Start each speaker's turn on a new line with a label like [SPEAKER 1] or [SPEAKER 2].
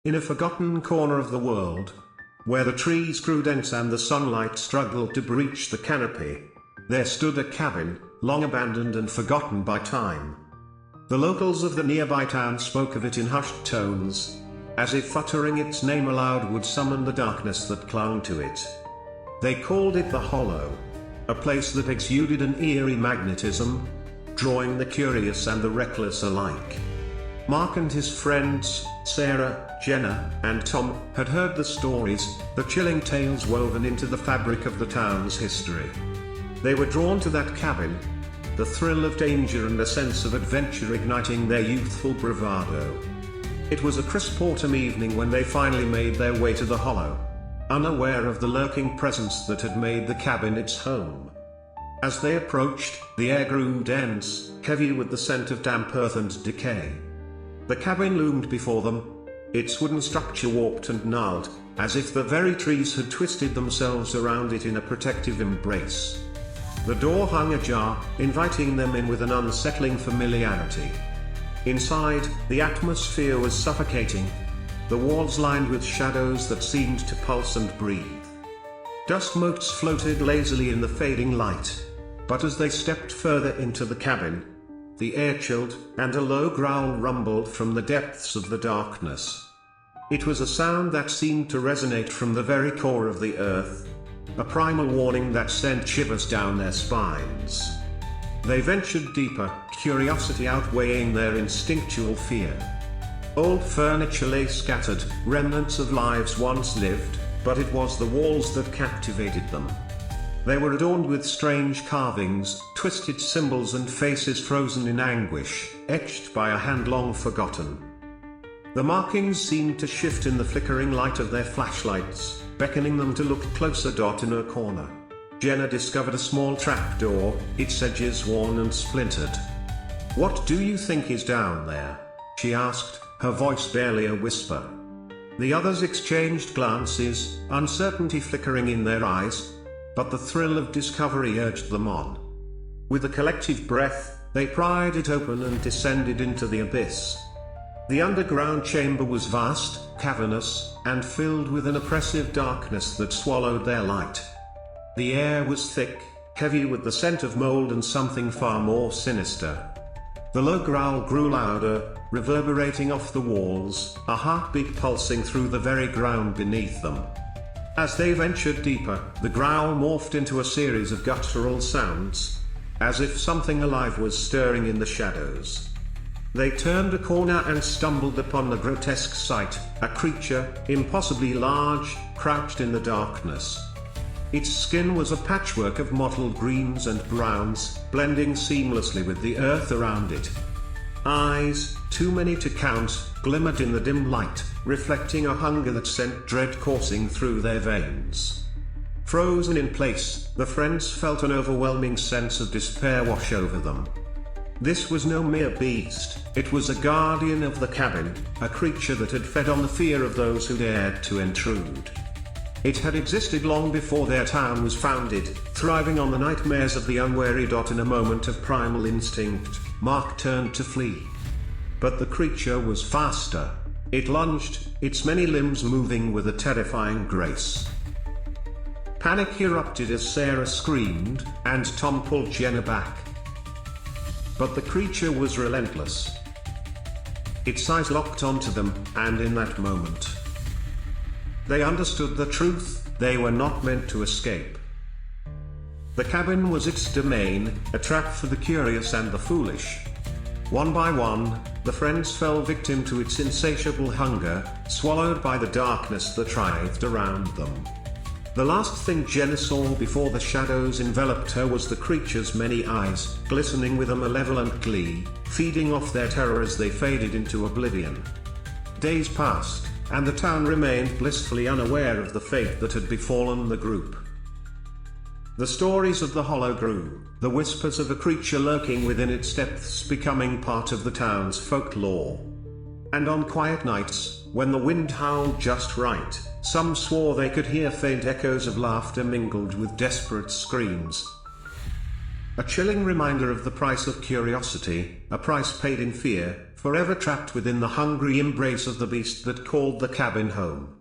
[SPEAKER 1] In a forgotten corner of the world, where the trees grew dense and the sunlight struggled to breach the canopy, there stood a cabin, long abandoned and forgotten by time. The locals of the nearby town spoke of it in hushed tones, as if uttering its name aloud would summon the darkness that clung to it. They called it the Hollow, a place that exuded an eerie magnetism, drawing the curious and the reckless alike. Mark and his friends, Sarah, Jenna, and Tom, had heard the stories, the chilling tales woven into the fabric of the town's history. They were drawn to that cabin, the thrill of danger and a sense of adventure igniting their youthful bravado. It was a crisp autumn evening when they finally made their way to the Hollow, unaware of the lurking presence that had made the cabin its home. As they approached, the air grew dense, heavy with the scent of damp earth and decay. The cabin loomed before them, its wooden structure warped and gnarled, as if the very trees had twisted themselves around it in a protective embrace. The door hung ajar, inviting them in with an unsettling familiarity. Inside, the atmosphere was suffocating, the walls lined with shadows that seemed to pulse and breathe. Dust motes floated lazily in the fading light, but as they stepped further into the cabin, the air chilled, and a low growl rumbled from the depths of the darkness. It was a sound that seemed to resonate from the very core of the earth, a primal warning that sent shivers down their spines. They ventured deeper, curiosity outweighing their instinctual fear. Old furniture lay scattered, remnants of lives once lived, but it was the walls that captivated them. They were adorned with strange carvings, twisted symbols and faces frozen in anguish, etched by a hand long forgotten. The markings seemed to shift in the flickering light of their flashlights, beckoning them to look closer. In a corner, Jenna discovered a small trapdoor, its edges worn and splintered. "What do you think is down there?" she asked, her voice barely a whisper. The others exchanged glances, uncertainty flickering in their eyes, but the thrill of discovery urged them on. With a collective breath, they pried it open and descended into the abyss. The underground chamber was vast, cavernous, and filled with an oppressive darkness that swallowed their light. The air was thick, heavy with the scent of mold and something far more sinister. The low growl grew louder, reverberating off the walls, a heartbeat pulsing through the very ground beneath them. As they ventured deeper, the growl morphed into a series of guttural sounds, as if something alive was stirring in the shadows. They turned a corner and stumbled upon a grotesque sight, a creature, impossibly large, crouched in the darkness. Its skin was a patchwork of mottled greens and browns, blending seamlessly with the earth around it. Eyes, too many to count, glimmered in the dim light, reflecting a hunger that sent dread coursing through their veins. Frozen in place, the friends felt an overwhelming sense of despair wash over them. This was no mere beast, it was a guardian of the cabin, a creature that had fed on the fear of those who dared to intrude. It had existed long before their town was founded, thriving on the nightmares of the unwary. In a moment of primal instinct, Mark turned to flee. But the creature was faster. It lunged, its many limbs moving with a terrifying grace. Panic erupted as Sarah screamed, and Tom pulled Jenna back. But the creature was relentless. Its eyes locked onto them, and in that moment, they understood the truth: they were not meant to escape. The cabin was its domain, a trap for the curious and the foolish. One by one, the friends fell victim to its insatiable hunger, swallowed by the darkness that writhed around them. The last thing Jenna saw before the shadows enveloped her was the creature's many eyes, glistening with a malevolent glee, feeding off their terror as they faded into oblivion. Days passed, and the town remained blissfully unaware of the fate that had befallen the group. The stories of the Hollow grew, the whispers of a creature lurking within its depths becoming part of the town's folklore. And on quiet nights, when the wind howled just right, some swore they could hear faint echoes of laughter mingled with desperate screams. A chilling reminder of the price of curiosity, a price paid in fear, forever trapped within the hungry embrace of the beast that called the cabin home.